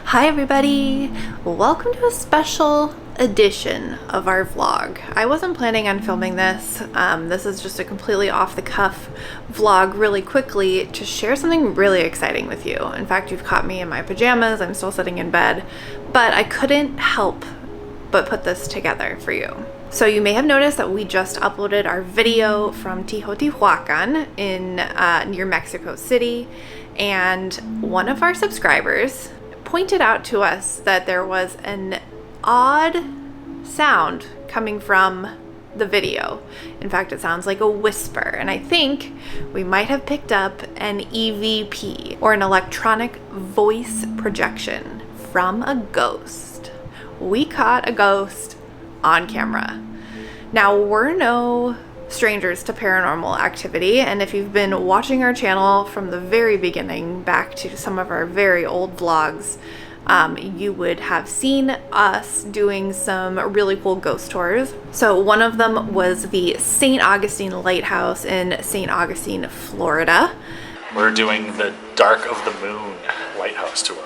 Hi everybody! Welcome to a special edition of our vlog. I wasn't planning on filming this. This is just a completely off-the-cuff vlog really quickly to share something really exciting with you. In fact, you've caught me in my pajamas. I'm still sitting in bed, but I couldn't help but put this together for you. So you may have noticed that we just uploaded our video from Teotihuacan in near Mexico City, and one of our subscribers pointed out to us that there was an odd sound coming from the video. In fact, it sounds like a whisper, and I think we might have picked up an EVP, or an electronic voice projection, from a ghost. We caught a ghost on camera. Now, we're no strangers to paranormal activity, and if you've been watching our channel from the very beginning back to some of our very old vlogs, you would have seen us doing some really cool ghost tours. So one of them was the St. Augustine Lighthouse in St. Augustine, Florida. We're doing the Dark of the Moon Lighthouse tour.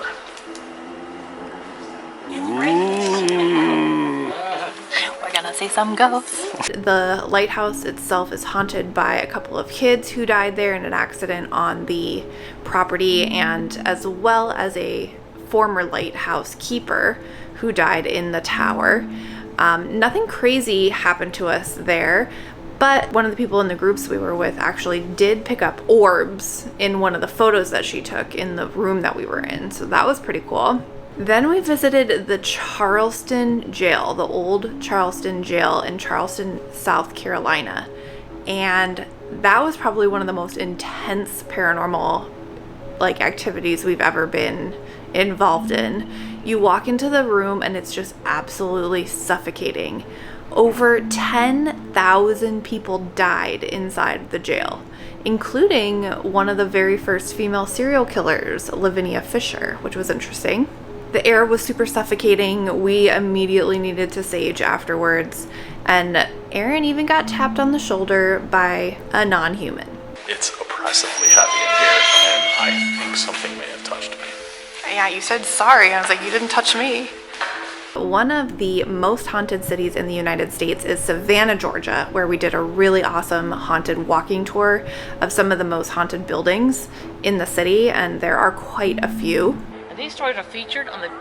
We're gonna see some ghosts. The lighthouse itself is haunted by a couple of kids who died there in an accident on the property, and as well as a former lighthouse keeper who died in the tower. Nothing crazy happened to us there, but one of the people in the groups we were with actually did pick up orbs in one of the photos that she took in the room that we were in, so that was pretty cool. Then we visited the Charleston Jail, the old Charleston Jail in Charleston, South Carolina. And that was probably one of the most intense paranormal activities we've ever been involved in. You walk into the room and it's just absolutely suffocating. Over 10,000 people died inside the jail, including one of the very first female serial killers, Lavinia Fisher, which was interesting. The air was super suffocating. We immediately needed to sage afterwards, and Aaron even got tapped on the shoulder by a non-human. It's oppressively heavy in here, and I think something may have touched me. Yeah, you said sorry. I was like, you didn't touch me. One of the most haunted cities in the United States is Savannah, Georgia, where we did a really awesome haunted walking tour of some of the most haunted buildings in the city, and there are quite a few. And these stories are featured on the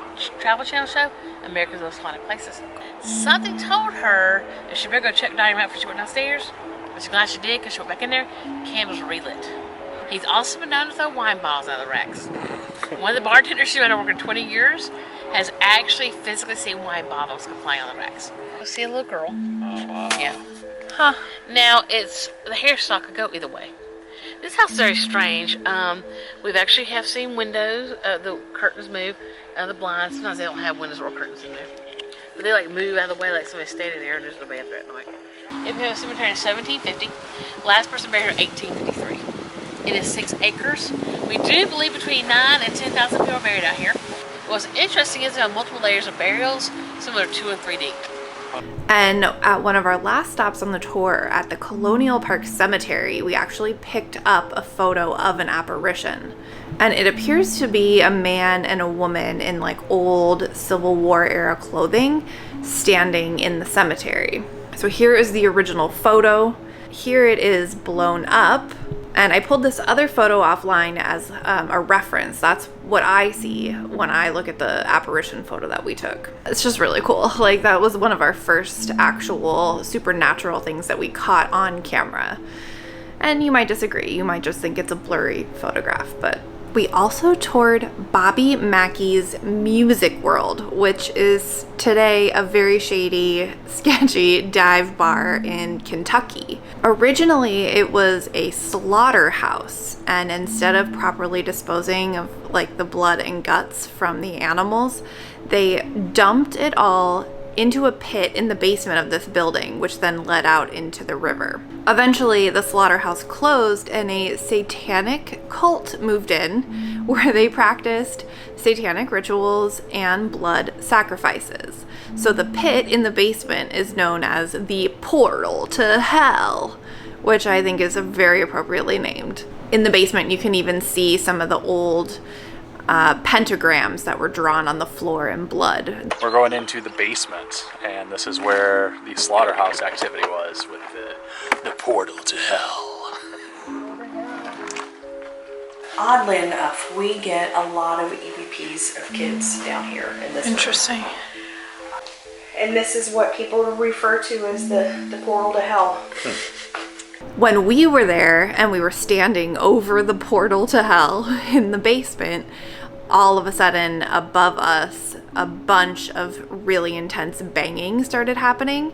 Travel Channel show, America's Most Haunted Places. Something told her that she better go check Diane out before she went downstairs. But she's glad she did, because she went back in there, candles were relit. He's also been known to throw wine bottles out of the racks. One of the bartenders she's been working 20 years has actually physically seen wine bottles flying on the racks. You'll see a little girl. Oh, wow. Yeah. Huh. Now, the hairstyle could go either way. This house is very strange. We've actually have seen windows, the curtains move, the blinds. Sometimes they don't have windows or curtains in there. But they move out of the way like somebody's standing there and there's no bad threat at night. It became a cemetery in 1750. Last person buried here in 1853. It is 6 acres. We do believe between 9 and 10,000 people are buried out here. What's interesting is there are multiple layers of burials, similar to 2 and 3 deep. And at one of our last stops on the tour at the Colonial Park Cemetery, we actually picked up a photo of an apparition. And it appears to be a man and a woman in old Civil War era clothing standing in the cemetery. So here is the original photo. Here it is blown up. And I pulled this other photo offline as a reference. That's what I see when I look at the apparition photo that we took. It's just really cool. That was one of our first actual supernatural things that we caught on camera. And you might disagree. You might just think it's a blurry photograph, but we also toured Bobby Mackey's Music World, which is today a very shady, sketchy dive bar in Kentucky. Originally, it was a slaughterhouse, and instead of properly disposing of the blood and guts from the animals, they dumped it all into a pit in the basement of this building, which then led out into the river. Eventually, the slaughterhouse closed and a satanic cult moved in where they practiced satanic rituals and blood sacrifices. So the pit in the basement is known as the portal to hell, which I think is very appropriately named. In the basement, you can even see some of the old pentagrams that were drawn on the floor in blood. We're going into the basement, and this is where the slaughterhouse activity was with the portal to hell. Oddly enough, we get a lot of EVPs of kids down here in this room. Interesting. And this is what people refer to as the portal to hell. When we were there and we were standing over the portal to hell in the basement, all of a sudden above us, a bunch of really intense banging started happening,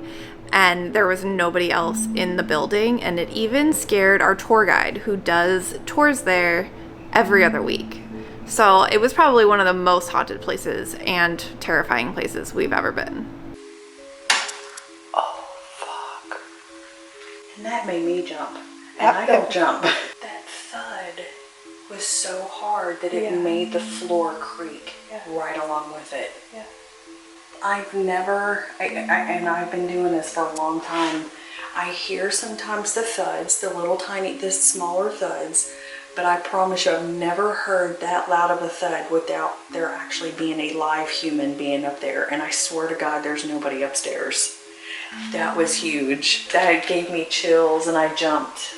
and there was nobody else in the building, and it even scared our tour guide who does tours there every other week. So it was probably one of the most haunted places and terrifying places we've ever been. Oh, fuck. And that made me jump. And I don't jump. That thud was so hard that it made the floor creak right along with it. Yeah. I've never, and I've been doing this for a long time, I hear sometimes the thuds, the smaller thuds, but I promise you I've never heard that loud of a thud without there actually being a live human being up there. And I swear to God, there's nobody upstairs. That was huge. That gave me chills and I jumped.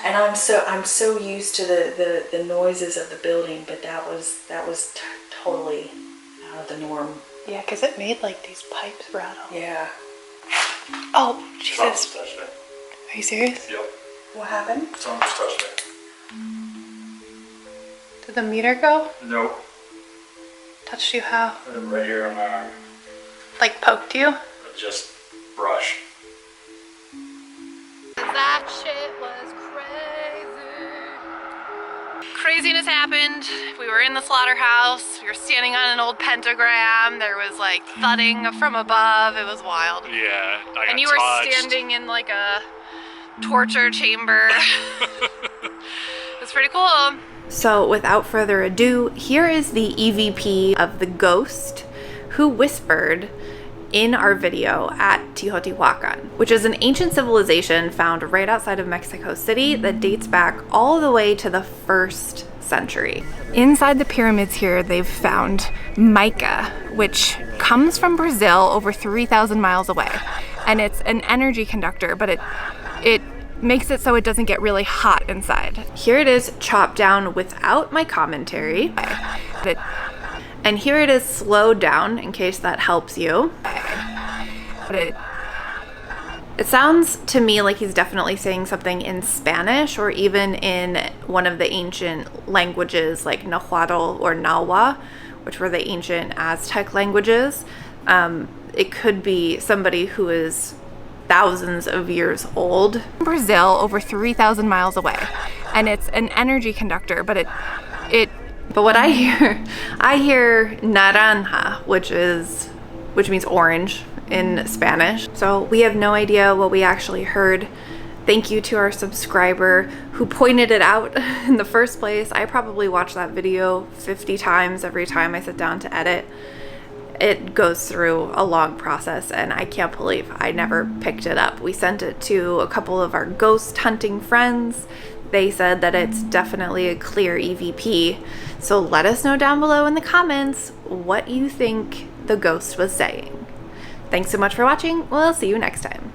And I'm so used to the noises of the building, but that was totally out of the norm. Yeah, because it made like these pipes rattle. Yeah. Oh, Jesus. Someone's touched me. Are you serious? Yep. What happened? Someone's touched Did the meter go? me. Nope. Touched you how? Right here on my arm. Like poked you? Just brush. That shit was crazy. Craziness happened. We were in the slaughterhouse. We were standing on an old pentagram. There was like thudding from above. It was wild. Yeah, I got And you were touched. standing in like a torture chamber. It's pretty cool. So without further ado, here is the EVP of the ghost who whispered in our video at Teotihuacan, which is an ancient civilization found right outside of Mexico City that dates back all the way to the 1st century. Inside the pyramids here, they've found mica, which comes from Brazil over 3,000 miles away. And it's an energy conductor, but it makes it so it doesn't get really hot inside. Here it is chopped down without my commentary. And here it is slowed down in case that helps you. It sounds to me like he's definitely saying something in Spanish or even in one of the ancient languages like Nahuatl or Nahua, which were the ancient Aztec languages. It could be somebody who is thousands of years old. Brazil, over 3,000 miles away. And it's an energy conductor, but but what I hear naranja, which means orange in Spanish. So we have no idea what we actually heard. Thank you to our subscriber who pointed it out in the first place. I probably watch that video 50 times every time I sit down to edit. It goes through a long process and I can't believe I never picked it up. We sent it to a couple of our ghost hunting friends. They said that it's definitely a clear EVP. So let us know down below in the comments what you think the ghost was saying. Thanks so much for watching. We'll see you next time.